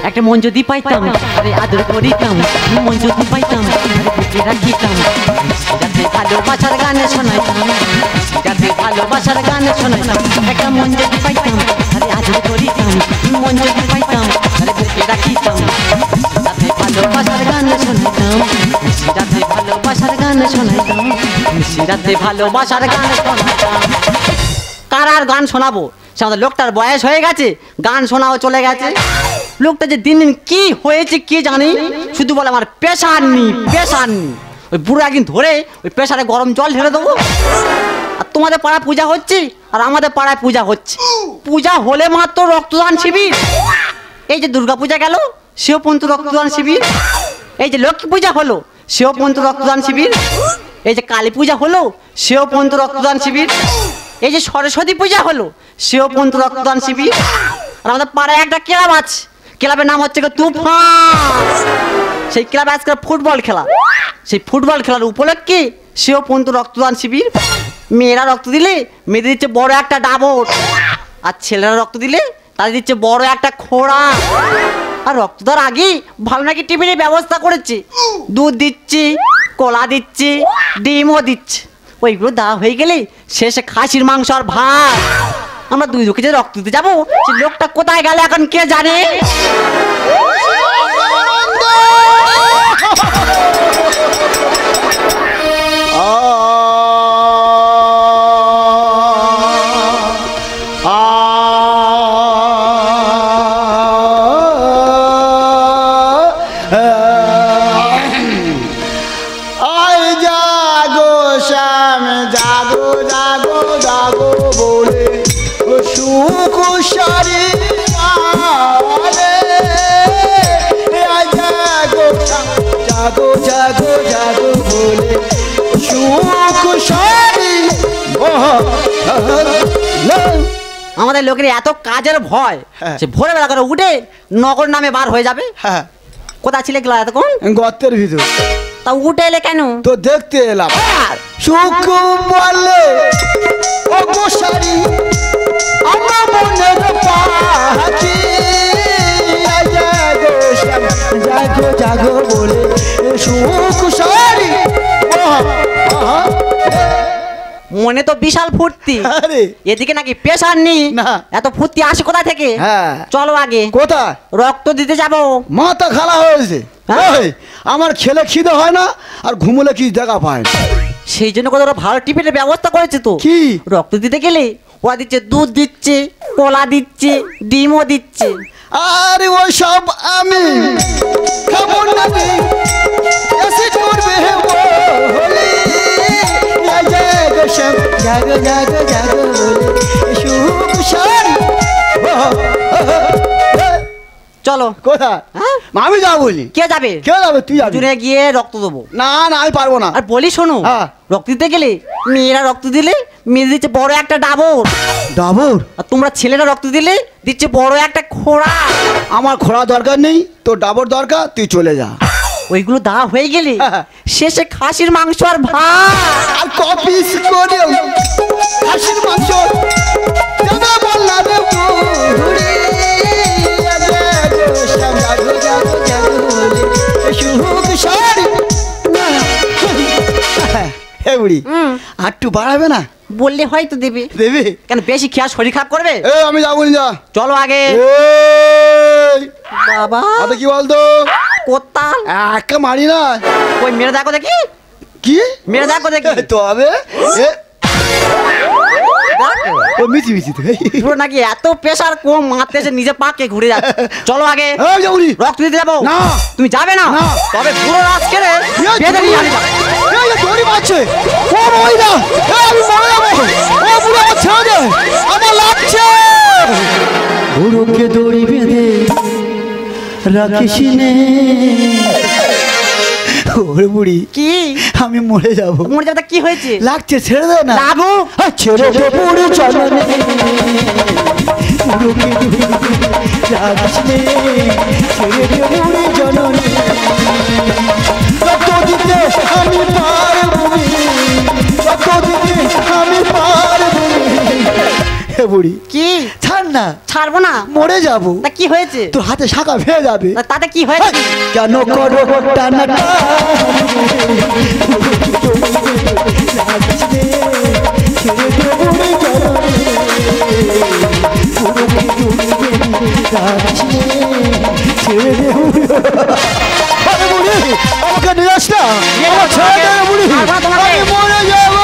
একটা মন যদি পাইতাম আরে আদর করিতাম, মন যদি পাইতাম আরে বুকে রাখিতাম, যাতে ভালোবাসার গান শোনাইতাম, যাতে ভালোবাসার গান শোনাইতাম। একটা মন যদি পাইতাম আরে আদর করিতাম, মন যদি পাইতাম আরে বুকে রাখিতাম, যাতে ভালোবাসার গান শোনাইতাম, যাতে ভালোবাসার গান শোনাইতাম, যাতে ভালোবাসার গান শোনাইতাম। কার আর গান শোনাবো? সে আমাদের লোকটার বয়স হয়ে গেছে, গান শোনাও চলে গেছে। লোকটা যে দিন দিন কি হয়েছে কি জানি, শুধু বলে আমার প্রেশার নি প্রেশার নি। ওই বুড়ো একদিন ধরে ওই প্রেশারে গরম জল ঢেলে দেবো। আর তোমাদের পাড়ায় পূজা হচ্ছে আর আমাদের পাড়ায় পূজা হচ্ছে। পূজা হলে মাত্র রক্তদান শিবির। এই যে দুর্গা পূজা গেল সেও পর্যন্ত রক্তদান শিবির। এই যে লক্ষ্মী পূজা হলো সেও পর্যন্ত রক্তদান শিবির। এই যে কালী পূজা হলো সেও পর্যন্ত রক্তদান শিবির। এই যে সরস্বতী পূজা হলো সেও পর্যন্ত রক্তদান শিবির। আর আমাদের পাড়ায় একটা ক্লাব আছে, ক্লাবের নাম হচ্ছে তুফান। সেই ক্লাবে আজকে ফুটবল খেলা, সেই ফুটবল খেলার উপলক্ষে সেও পর্যন্ত রক্তদান শিবির। মেয়েরা রক্ত দিলে মেয়েদের দিচ্ছে বড় একটা ডাবর, আর ছেলেরা রক্ত দিলে তাদের দিচ্ছে বড় একটা খোড়া। আর রক্ত দেওয়ার আগে ভালো নাকি টিফিনের ব্যবস্থা করেছে, দুধ দিচ্ছে, কলা দিচ্ছে, ডিমও দিচ্ছে। ওইগুলো দেওয়া হয়ে গেলে শেষে খাসির মাংস আর ভাত। আমরা দুই লোকে যে রক্ত দিতে যাবো, সে লোকটা কোথায় গেল এখন কে জানে। আমাদের লোকের এত কাজের ভয়, সে ভোরবেলা করে উঠে নগর নামে বার হয়ে যাবে। কোথা ছিলে গেল এতক্ষণ? গর্তের ভিতর। তা উঠে এলে কেন? তো দেখতে এলাম। সুখ বলে ও গোসারি আমার মনের পাখি, জাগো জাগো বলে সুখ সারি। মনে তো বিশাল ফুর্তি, এদিকে নাকি প্রেশার নি। এত ফুর্তি আসে কোথা থেকে? চলো আগে। কোথায়? রক্ত দিতে যাবো। মাথা খালা হয়েছে। আমার খেলে খিদে হয় না, আর ঘুমলে কি দেখা পায় না। সেই জন্য কত ভালো টিফিনের ব্যবস্থা করেছে তো। কি রক্ত দিতে গেলে ওরা দিচ্ছে দুধ দিচ্ছে, কলা দিচ্ছে, ডিমও দিচ্ছে। আরে ওই সব আমি খাবো না, এসে করবে বলে জাগো জাগো জাগো বলে সুখ সারি। চলো। কোথায়? আমি যাবো বলি। কে যাবে? কে যাবে? তুই যাবি। দূরে গিয়ে রক্ত দেবো। না না আমি পারবো না। আর বলি শোনো, রক্ত দিতে গেলে মেয়েরা রক্ত দিলে মেয়ে দিচ্ছে বড় একটা ডাবর ডাবর, আর তোমরা ছেলেরা রক্ত দিলে দিচ্ছে বড় একটা খোড়া। আমার খোড়া দরকার নেই, তোর ডাবর দরকার, তুই চলে যা। ওইগুলো দেওয়া হয়ে গেলে শেষে খাসির মাংস আর ভাত আর কপিস করে খাসির মাংস দাদা বললা রে বুড়ি, জাগো জাগো জাগো বলে সুখ সারি। হে বুড়ি, আটটু বাড়াবে না? বললে হয়তো দেবে। দেবে কেন? বেশি খেয়া শরীর খারাপ করবে। আমি যাবো না, যা। চলো আগে। বাবা কি বলতো? কোথাল একা মারি না। ওই মেরে দেখো দেখি। কি মেরে দেখো দেখি? তবে মিছি মিছি পুরো নাকি এত প্রেশার কম মারতে এসে নিজে পাকে ঘুরে যাচ্ছে। চলো আগে। রক্ত দিতে যাবো। না তুমি যাবে না? তবে পুরো রাত কেড়ে বেঁধে নিয়ে যাবে। দড়ি মারছে, ও মহিলা, আমি মরে যাবো। ও বুড়ো আমার ছেড়ে দে, আমার লাগছে। বুড়োকে দড়ি বেঁধে রাখিস নে। ওরে বুড়ি, কি আমি মরে যাবো। মরে যাবে? কি হয়েছে? লাগছে, ছেড়ে দে না। লাগু, ছেড়ে দে বুড়ো চলনে। বুড়োকে দড়ি রাখিস নে, ছেড়ে দে বুড়ো জননী। রক্ত দিতে আমি পারবো, রক্ত দিতে আমি পারবো। বুড়ি কি ছাড় না, ছাড়বো না? মরে যাবো। তা কি হয়েছে? তোর হাতে শাখা ভেঙে যাবে। তা তাতে কি হয়েছে? কেন করো টানাটা আমাকে নিয়ে আস না, আমার ছেড়ে দে বুড়ি, আমি মরে যাবো।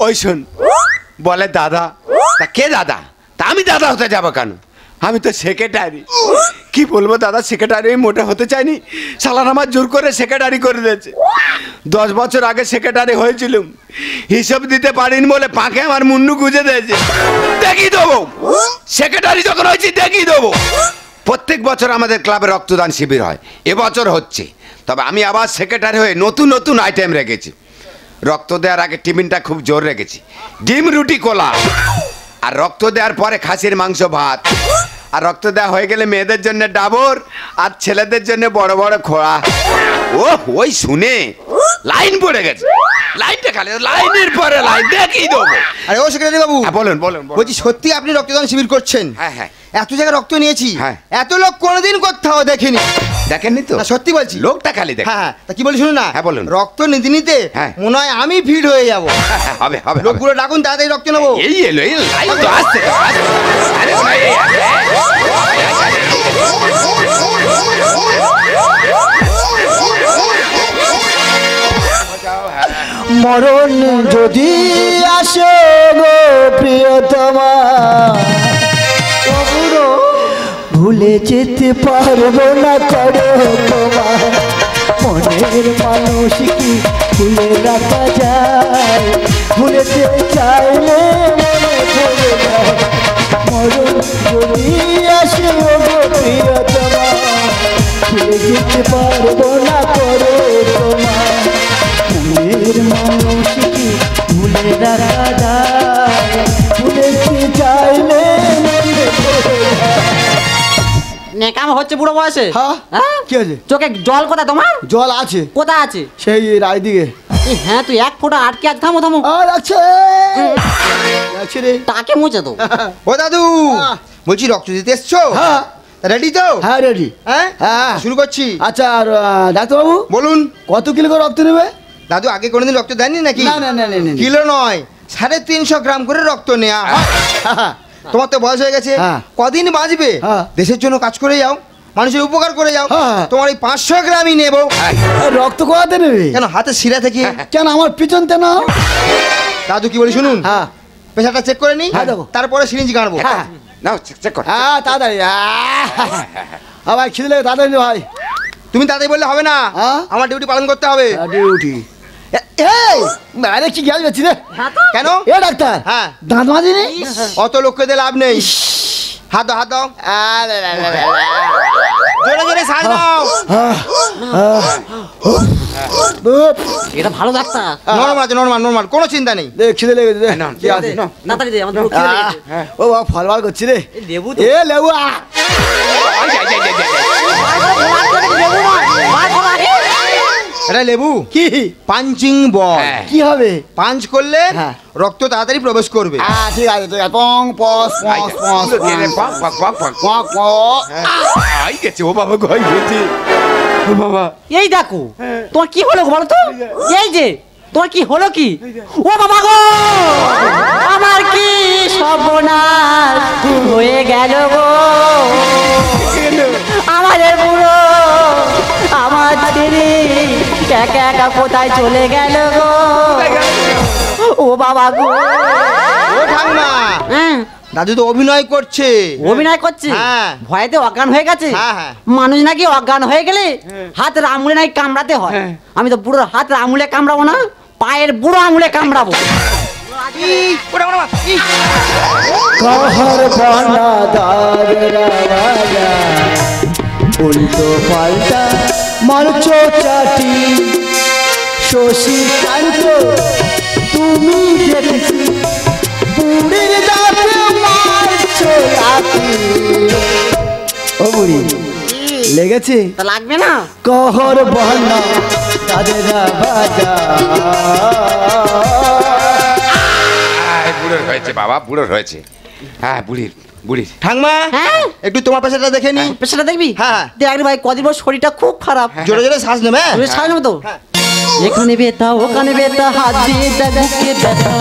ওই শোন, বলে দাদা। তা কে দাদা? তা আমি দাদা হতে যাবো কেন? আমি তো সেক্রেটারি। কি বলবো দাদা, সেক্রেটারি মোটা হতে চাইনি, সালান আমার জোর করে সেক্রেটারি করে দিয়েছে। 10 বছর আগে সেক্রেটারি হয়েছিলাম, হিসাব দিতে পারিনি বলে পাকে আমার মুন্ডু গুঁজে দিয়েছে। দেখিয়ে দেবো, সেক্রেটারি যখন হয়েছি দেখিয়ে দেবো। প্রত্যেক বছর আমাদের ক্লাবে রক্তদান শিবির হয়, এবছর হচ্ছে। তবে আমি আবার সেক্রেটারি হয়ে নতুন নতুন আইটেম রেখেছি। রক্ত দেওয়ার আগে টিফিনটা খুব জোর রেখেছি, ডিম রুটি কলা। আর রক্ত দেওয়ার পরে খাসির মাংস ভাত। আর রক্ত দেওয়া হয়ে গেলে মেয়েদের জন্য ডাবর, আর ছেলেদের জন্য বড় বড় খোড়া। ও ওই শুনে লাইন পড়ে গেছে, লাইনটা খালি, লাইনের পরে লাইন দেখিয়ে দেবো। আরে ও সেক্রেটারি বাবু, বলুন বলুন। বলছি সত্যি আপনি রক্তদান শিবির করছেন? হ্যাঁ হ্যাঁ, এত জায়গায় রক্ত নিয়েছি, হ্যাঁ। এত লোক কোনোদিন কোথাও দেখেনি। দেখেননি তো? না, সত্যি বলছি। লোকটা খালি দেখ। হ্যাঁ, তা কি বলি শুনুন না। হ্যাঁ, বলুন। রক্ত নিতে নিতে হ্যাঁ। মনে হয় আমি ভিড় হয়ে যাবো। হবে হবে। লোকগুলো ডাকুন, তাড়াতাড়ি রক্ত নেবো। এই এলো, এই লাইন তো আসছে। আরে মরণ যদি আসে গো প্রিয়তমা, ভুলে যেতে পারবো না করো তোমার। মনের মানুষ কি ভুলে রাখা যায়? ভুলেতে চাইলে মনে পড়ে যায়। মরণ যদি আসে গো প্রিয়তমা, ভুলে যেতে পারবো না করো তোমার। মনের মানুষ কি ভুলে রাখা যায়? ভুলেতে চাইলে মনে পড়ে যায়। নেকাম হচ্ছে বুড়ো বয়সে? হ্যাঁ, হ্যাঁ? কি আছে? চোখে জল কোথায় তোমার? জল আছে, কোথায় আছে? সেই রায় দিকে। হ্যাঁ, তুই এক ফোঁটা আটকে আছে। থামো থামো, আর আছে রে। তাকে মুছে দাও। ও দাদু, হ্যাঁ। বলছি রক্ত দিতে এসছো? হ্যাঁ রেডি তো? হ্যাঁ রেডি। হ্যাঁ হ্যাঁ শুরু করছি। আচ্ছা, আর ডাক্তারবাবু বলুন। কত কিলো করে রক্ত নেবে? দাদু আগে কোনোদিন রক্ত দেননি নাকি? না না না না না। কিলো নয়, 350 গ্রাম করে রক্ত নেওয়া হয়। হ্যাঁ, তোমার তো বয়স হয়ে গেছে, হ্যাঁ। কদিন বাঁচবে? হ্যাঁ। দেশের জন্য কাজ করে যাও, মানুষের উপকার করে যাও। হ্যাঁ। তোমার এই 500 গ্রামই নেবো। রক্ত কোয়াতে নেবে? কেন, হাতের শিরা থেকে। কেন আমার পিছনতে না? দাদু কি বলি শুনুন, হ্যাঁ প্রেশারটা চেক করে নি, হ্যাঁ, দেখো। তারপরে সিরিঞ্জ গাড়বো। হ্যাঁ নাও চেক কর। হ্যাঁ তাড়াতাড়ি। আবার খিদে লেগে তাড়াতাড়ি ভাই। তুমি তাড়াতাড়ি বললে হবে না, হ্যাঁ? আমার ডিউটি পালন করতে হবে। ডিউটি। এই আরে কি গ্যাস যাচ্ছি রে? কেন? এ ডাক্তার, হ্যাঁ। দাঁত মাজিনি? অত লোককে দিয়ে লাভ নেই। হাত দাও, হাত দাও, জোরে জোরে শ্বাস দাও। এটা ভালো ডাক্তার। নরমাল আছে, নরমাল নরমাল, কোনো চিন্তা নেই। দে খিদে লেগেছে, দে। নাও, কি আছে? তাড়াতাড়ি দে, আমাদের খুব খিদে লেগেছে। ও বাবা ফল বার করছি রে। এই লেবু তো। এ লেবু এটা লেবু কি পাঞ্চিং বল। হ্যাঁ। কি হবে? পাঞ্চ করলে হ্যাঁ। রক্ত তাড়াতাড়ি প্রবেশ করবে। ঠিক আছে ঠিক আছে। পং পস পস পস পক পক। আই গেছে ও বাবা, গই গেছে ও বাবা। এই দেখো, তোমার কি হলো গো বলো তো? এই যে তোমার কি হলো কি? ও বাবা গো, আমার কি সর্বনাশ হয়ে গেল গো। আমাদের বুড়ো, আমার ছেলে একা একা কোথায় চলে গেল গো। ও বাবা গো। ও ঠাম্মা, হ্যাঁ, দাদু তো অভিনয় করছে। অভিনয় করছে? হ্যাঁ। ভয়েতে অজ্ঞান হয়ে গেছে? হ্যাঁ, হ্যাঁ। মানুষ নাকি অজ্ঞান হয়ে গেলে হাতের আঙুলে নাকি কামড়াতে হয়। আমি তো বুড়োর হাতের আঙুলে কামড়াবো না, পায়ের বুড়ো আঙুলে কামড়াবো। कहर बना दार राजा উল্টো পাল্টা মারছো চাটি শশীকান্ত তুমি দেখেছি বুড়ির দাঁতে মারছো লাথি। ও বুড়ি লেগেছে তা লাগবে না? कहर बहना दादेरा बाजा বুড়োর হয়েছে বাবা, বুড়োর হয়েছে। হ্যাঁ বুড়ির বুড়ির। ঠাকমা হ্যাঁ? একটু তোমার পাশেটা দেখে নি। পেশাটা দেখবি? হ্যাঁ। দেখ রে ভাই, কদিন পর শরীরটা খুব খারাপ। জোরে জোরে শ্বাস নেবে। তুই ছাড় না তো। এখানে বেতা ওখানে বেতা, হাত দিয়ে বুকে ব্যথা।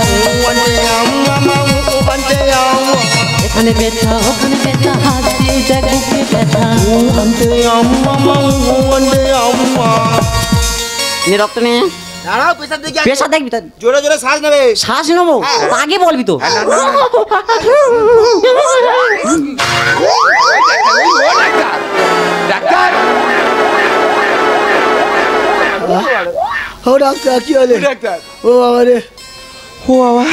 এখানে বেতা ওখানে বেতা, হাত দিয়ে বুকে ব্যথা। নে রক্ত নে। দাঁড়াও, পেশার দিকে পেশা দেখবি তা। জোরে জোরে শ্বাস নেবে। শ্বাস নেবো, আগে বলবি তো। ডাক্তার ও ডাক্তার কি হলে ডাক্তার ও বাবা রে ও বাবা,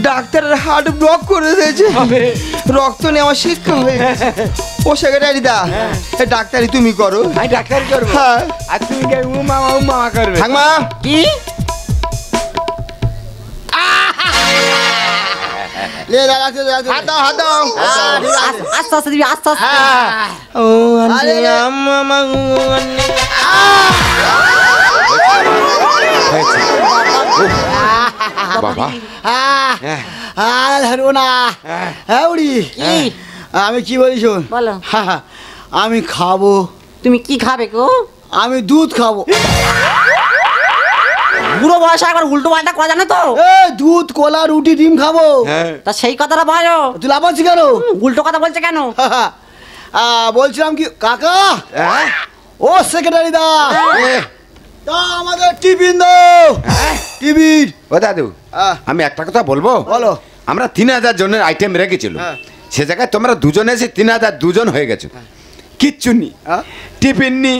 ডাক্তারের হার্ট ব্লক করে দিয়েছে। রক্ত নেওয়া শিক্ষা হয়ে গেছে। ও সেক্রেটারি দা, এ ডাক্তারি তুমি করো। আমি ডাক্তার করবো হ্যাঁ। আর তুমি কে উ মামা করবে? ঠাকমা কি? লে ডাক্তার হাত দাও, হাত দাও। আস্তে আস্তে দিবি, আস্তে আস্তে। ও আরে রে। বাবা ধরবো না হ্যাঁ উড়ি কি? আমি কি বলি শোন বলো। আমি খাবো, তুমি কি খাবে গো? আমি দুধ খাবো। বুড়ো বয়সে একবার উল্টো পাল্টা করা জানো তো? এ দুধ কলা রুটি ডিম খাবো। তা সেই কথাটা বলো। তুই লাভ আছিস কেন? উল্টো কথা বলছে কেন? বলছিলাম কি কাকা ও সেক্রেটারি দা তা আমাদের টিফিন দাও। টিফিন ও দাদু আমি একটা কথা বলবো। বলো। আমরা 3000 জনের আইটেম রেখেছিল, সে জায়গায় তোমরা দুজন এসে 3000 দুজন হয়ে গেছো। কিচ্ছু নি, টিফিন নি,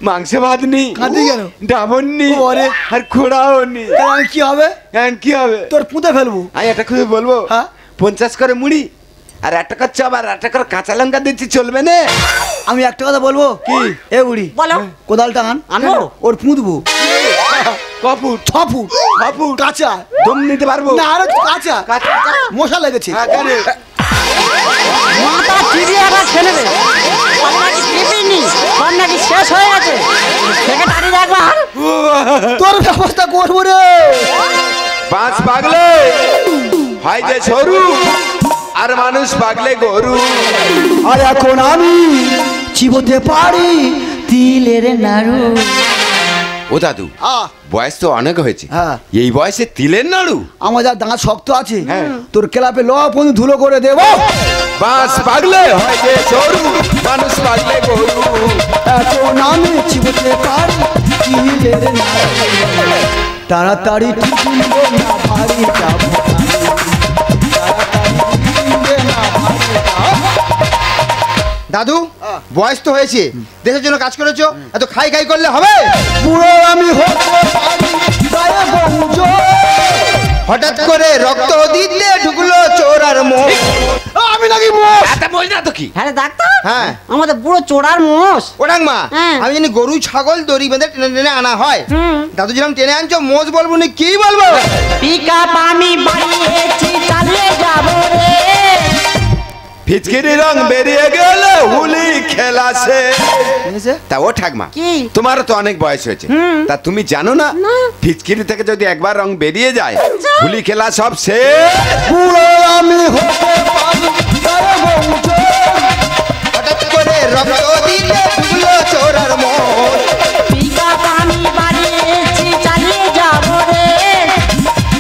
মাংস ভাত নি, কাঁদি কেন? ডাবন নি, ওরে। আর খোড়াও নি। আমি কি হবে? এখন কি হবে? তোর পুঁতে ফেলবো। আমি একটা কথা বলবো, হ্যাঁ? 50 করে মুড়ি আর 1 টাকার চপ আর 1 টাকার কাঁচা লঙ্কা দিচ্ছি, চলবে না? আমি একটা কথা বলবো কি এ বুড়ি বলো। কোদালটা আন আনবো? ওর পুঁতবো। কপুর 6 ফুট কপুর কাঁচা দম নিতে পারবো না আরো কাঁচা কাঁচা মশা লেগেছে। হ্যাঁ, কেন? মাথা চিবিয়ে আবার ছেড়ে দে। সব নাকি টিফিন নি, সব নাকি শেষ হয়ে গেছে। সেক্রেটারি একবার তোর ব্যবস্থা করবো রে। পাঁচ পাগলে হয় যে সরু আর মানুষ পাগলে গরু। আর এখন আমি চিবোতে পারি তিলের নাড়ু। ও দাদু বয়স তো অনেক হয়েছে, হ্যাঁ। এই বয়সে তিলের নাড়ু? আমার যা দাঁত শক্ত আছে হ্যাঁ। তোর ক্লাবে ল পর্যন্ত ধুলো করে দেবো। বাস পাগলে হয় যে সরু মানুষ পাগলে গরু। এখন আমি চিবোতে পারি তিলের নাড়ু। তাড়াতাড়ি টিফিন দে না বাড়ি যাবো। তাড়াতাড়ি টিফিন দে না বাড়ি যাবো। দাদু বয়স তো হয়েছে, দেশের জন্য কাজ করেছো, এত খাই খাই করলে হবে? বুড়ো আমি হতে পারি গায়ে বউজো। হঠাৎ করে রক্ত দিতে ঢুকলো চোরার মুখ। আমি নাকি মোষ? এত বই না তো কি? হ্যাঁ রে ডাক্তার, হ্যাঁ। আমাদের বুড়ো চোরার মোষ। ও ঠাকমা, হ্যাঁ। আমি জানি গরু ছাগল দড়ি বেঁধে টেনে টেনে আনা হয়। দাদু যেরকম টেনে আনছো মোজ বলবো না কি বলবো? পিকআপ আমি বাড়িয়েছি, চালিয়ে যাবো রে। ফিচকিরি রং বেরিয়ে গেল হুলি খেলাছে। তা ও ঠাকমা কি? তোমারও তো অনেক বয়স হয়েছে, তা তুমি জানো না ফিচকিরি থেকে যদি একবার রং বেরিয়ে যায় হুলি খেলা সব শেষ। বুড়ো আমি হতে পারি গায়ে বউজো। হঠাৎ করে রক্ত দিতে ঢুকলো চোরার মুখ। পিকআপ আমি বাড়িয়েছি, চালিয়ে যাবো রে।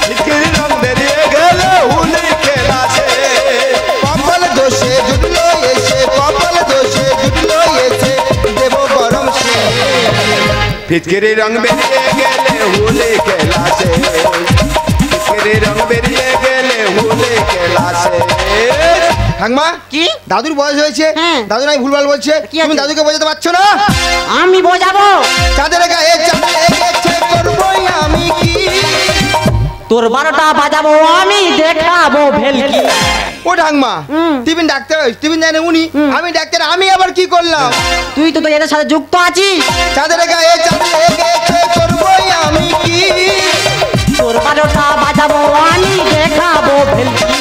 ফিচকিরি রং বেরিয়ে গেল হুলি খেলা শেষ। কপাল দোষে জুটলো এসে, কপাল দোষে জুটলো এসে, দেব গরম সে। ফিচকিরি রং বেরিয়ে গেলে হুলি খেলা শেষ। ফিচকিরি রং বেরিয়ে গেলে হুলি খেলা শেষ। ঠাকমা কি? দাদুর বয়স হয়েছে, হ্যাঁ। দাদু নাই ভুলভাল বলছে, কি আছে? তুমি দাদুকে বোঝাতে পারছো না? আমি বোঝাবো। চাঁদের গায়ে চাঁদ লেগেছে, করবোই আমি কি? তোর 12টা বাজাবো আমি, দেখাবো ভেলকি। ও ঢাকমা টিফিন ডাক্তার টিফিন জানে উনি আমি ডাক্তার আমি আবার কি করলাম তুই তো এদের সাথে যুক্ত আছিস চাঁদের গায়ে চাঁদে করবো আমি কি তোর 12টা বাজাবো আমি দেখাবো ভেলকি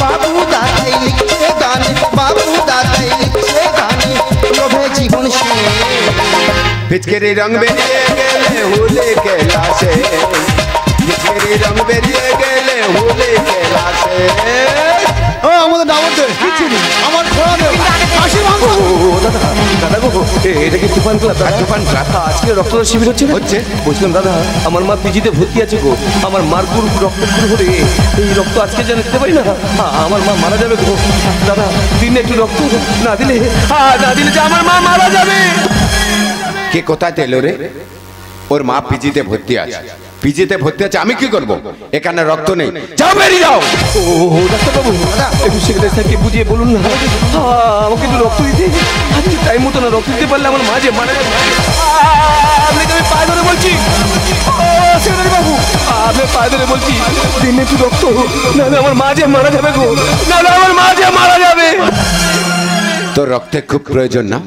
বাবু দাদাই লিখছে গান বাবু দাদাই লিখছে গান লোভে জীবন শেষ পিচকেরি রং বেরিয়ে গেলে হুলে কেলাসে পিচকেরি রং বেরিয়ে গেলে হুলে কেলাসে ও আমাদের দাওয়াত দে আমার খোলা দে কাশি মাংস দাদা গো এটা কি তুফান ক্লাব দাদা? তুফান ক্লাব। আজকে রক্তদান শিবির হচ্ছে না? হচ্ছে। বলছিলাম দাদা আমার মা পিজিতে ভর্তি আছে গো আমার মার গ্রুপ রক্ত গ্রুপ হলে এই রক্ত আজকে যেন দিতে পারি না আমার মা মারা যাবে গো দাদা দিন একটু রক্ত না দিলে যে আমার মা মারা যাবে। কে কোথায় তেলো রে? ওর মা পিজিতে ভর্তি আছে। পিজিতে ভর্তি আছে, আমি কি করব? এখানে রক্ত নেই, যাও বেরিয়ে যাও। ও ডাক্তারবাবু একটু সেক্রেটারি স্যারকে বুঝিয়ে বলুন না আমাকে একটু রক্ত দিতে আজকে টাইম মতো না রক্ত দিতে পারলে আমার মা যে মারা যাবে। আপনাকে আমি পায়ে ধরে বলছি সেক্রেটারি বাবু আপনি পায়ে ধরে বলছি দিন একটু রক্ত নাহলে আমার মা যে মারা যাবে গো নাহলে আমার মা যে মারা যাবে। তোর রক্তের খুব প্রয়োজন না?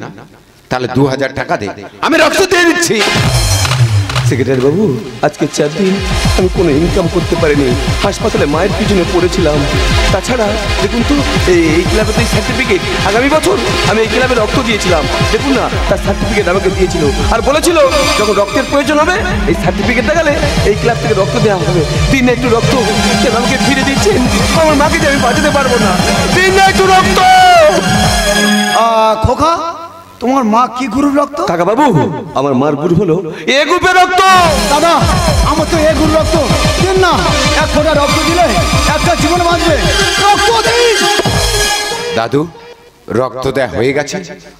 তাহলে 2000 টাকা দে, আমি রক্ত দিয়ে দিচ্ছি। সেক্রেটারি বাবু আজকে 4 দিন আমি কোনো ইনকাম করতে পারিনি, হাসপাতালে মায়ের পিছনে পড়েছিলাম। তাছাড়া দেখুন তো এই ক্লাবের এই সার্টিফিকেট আগামী বছর আমি এই ক্লাবে রক্ত দিয়েছিলাম, দেখুন না তার সার্টিফিকেট আমাকে দিয়েছিল আর বলেছিল যখন রক্তের প্রয়োজন হবে এই সার্টিফিকেট দেখালে এই ক্লাব থেকে রক্ত দেওয়া হবে। দিন একটু রক্ত কেন আমাকে ফিরে দিচ্ছেন? আমার মাকে যে আমি বাঁচাতে পারবো না, দিন একটু রক্ত। খোকা তোমার মা কি গ্রুপ রক্ত? কাকা বাবু আমার মার গ্রুপ হলো এ গ্রুপের রক্ত। দাদা আমার তো এই গ্রুপ রক্ত দিন না, এক ফোঁটা রক্ত দিলে একটা জীবন বাঁচবে, রক্ত দিন। দাদু রক্ত দেয়া হয়ে গেছে,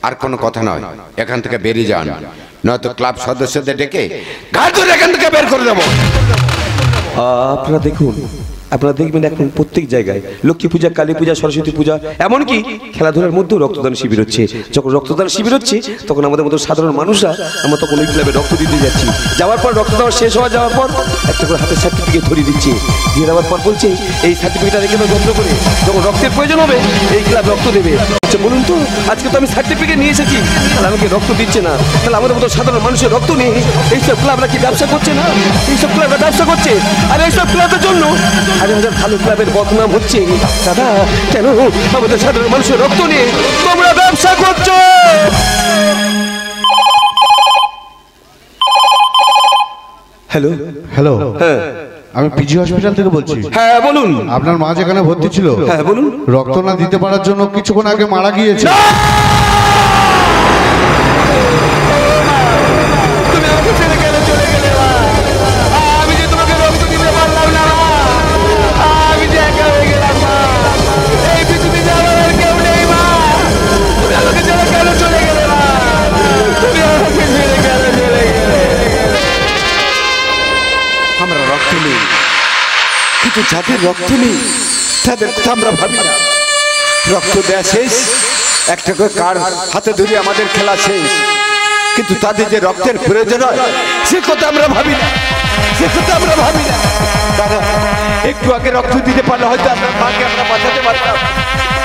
আর কোনো কথা নয়, এখান থেকে বেরিয়ে যান, নয়তো ক্লাব সদস্যদের ডেকে ঘাট ধরে এখান থেকে বের করে দেবো। আপনারা দেখুন আপনারা দেখবেন এখন প্রত্যেক জায়গায় লক্ষ্মী পূজা কালী পূজা সরস্বতী পূজা এমনকি খেলাধুলার মধ্যেও রক্তদান শিবির হচ্ছে। যখন রক্তদান শিবির হচ্ছে তখন আমাদের মতো সাধারণ মানুষরা আমরা তখন ওই ক্লাবে রক্ত দিতে যাচ্ছি। যাওয়ার পর রক্ত দেওয়া শেষ হওয়া যাওয়ার পর একটা করে হাতের সার্টিফিকেট ধরিয়ে দিচ্ছে, দিয়ে দেওয়ার পর বলছে এই সার্টিফিকেটটা রেখে দাও যত্ন করে, যখন রক্তের প্রয়োজন হবে এই ক্লাব রক্ত দেবে। আচ্ছা বলুন তো আজকে তো আমি সার্টিফিকেট নিয়ে এসেছি, তাহলে আমাকে রক্ত দিচ্ছে না, তাহলে আমাদের মতো সাধারণ মানুষের রক্ত নিয়ে এইসব ক্লাবরা কি ব্যবসা করছে না? এইসব ক্লাবরা ব্যবসা করছে, আর এইসব ক্লাবের জন্য হাজার হাজার ভালো ক্লাবের বদনাম হচ্ছে। দাদা কেন আমাদের সাধারণ মানুষের রক্ত নিয়ে তোমরা ব্যবসা করছো? হ্যালো হ্যালো, হ্যাঁ আমি পিজি হসপিটাল থেকে বলছি। হ্যাঁ বলুন। আপনার মা যেখানে ভর্তি ছিল, হ্যাঁ বলুন। রক্ত না দিতে পারার জন্য কিছুক্ষণ আগে মারা গিয়েছে। তুমি আমাকে ছেড়ে গেলে চলে গেলে মা, আমি যে তোমাকে রক্ত দিতে পারলাম না মা, আমি যে একা হয়ে গেলাম মা, এই পৃথিবীতে আমার আর কেউ নেই মা, তুমি আমাকে ছেড়ে কেন চলে গেলে মা, তুমি আমাকে ছেড়ে কেন চলে গেলে? আমরা রক্ত নেই, কিন্তু যাদের রক্ত নেই তাদের কথা আমরা ভাবি না। রক্ত দেয়া শেষ, একটা করে কার হাতে ধরে আমাদের খেলা শেষ, কিন্তু তাদের যে রক্তের প্রয়োজন হয় সে কথা আমরা ভাবি না, সে কথা আমরা ভাবি না। তারা একটু আগে রক্ত দিতে পারলে হয়তো আমরা মাকে আমরা বাঁচাতে পারতাম,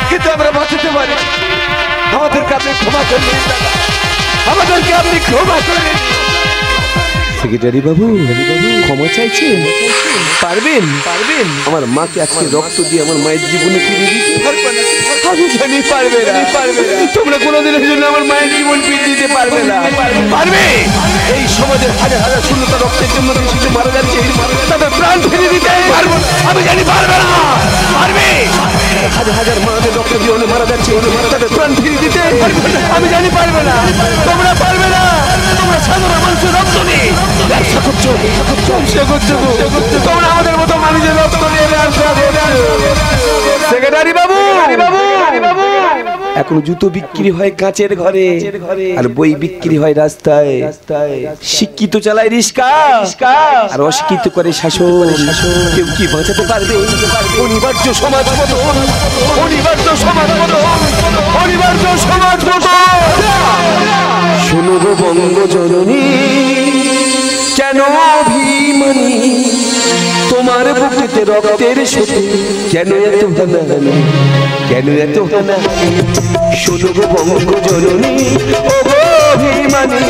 কিন্তু আমরা বাঁচাতে পারি। আমাদেরকে আপনি ক্ষমা করে দিন দাদা, আমাদেরকে আপনি ক্ষমা করে দিন। সেক্রেটারি বাবু ক্ষমা চাইছেন? পারবেন পারবেন আমার মাকে আজকে রক্ত দিয়ে আমার মায়ের জীবনে ফিরে দিতে? আমি জানি পারবে না, পারবে না। তোমরা কোনোদিনের জন্য আমার মায়ের জীবন ফিরে দিতে পারবে না। পারবে? এই সমাজের হাজার হাজার শূন্যতা রক্তের জন্য যে শিশু মারা যাচ্ছে তাদের প্রাণ ফিরে দিতে পারবো না। আমি জানি পারবে না। পারবে? হাজার হাজার মাদের রক্তের জীবনে মারা যাচ্ছে তাদের প্রাণ ফিরে দিতে আমি জানি পারবে না। তোমরা পারবে না। তোমরা সাধারণ মানুষের রক্ত নিয়ে ব্যবসা করছো, ব্যবসা করছো। তোমরা আমাদের মতো মানুষের রক্ত নিয়ে ব্যবসা করছো। সেক্রেটারি বাবু এখন জুতো বিক্রি হয় কাঁচের ঘরে আর বই বিক্রি হয় রাস্তায়। শিক্ষিত চালায় রিস্কা আর অশিক্ষিত করে শাসন। কেউ কি বাঁচাতে পারবে? অনিবার্য সমাজ মতো, অনিবার্য সমাজ মতো, অনিবার্য সমাজ মতো। শোনো গো বঙ্গজননী কেন অভিমানী তোমার বুকেতে রক্তের সাথে কেন এত হানাহানি কেন এত হানাহানি শোনো গো বঙ্গ জননী ও গো অভিমানী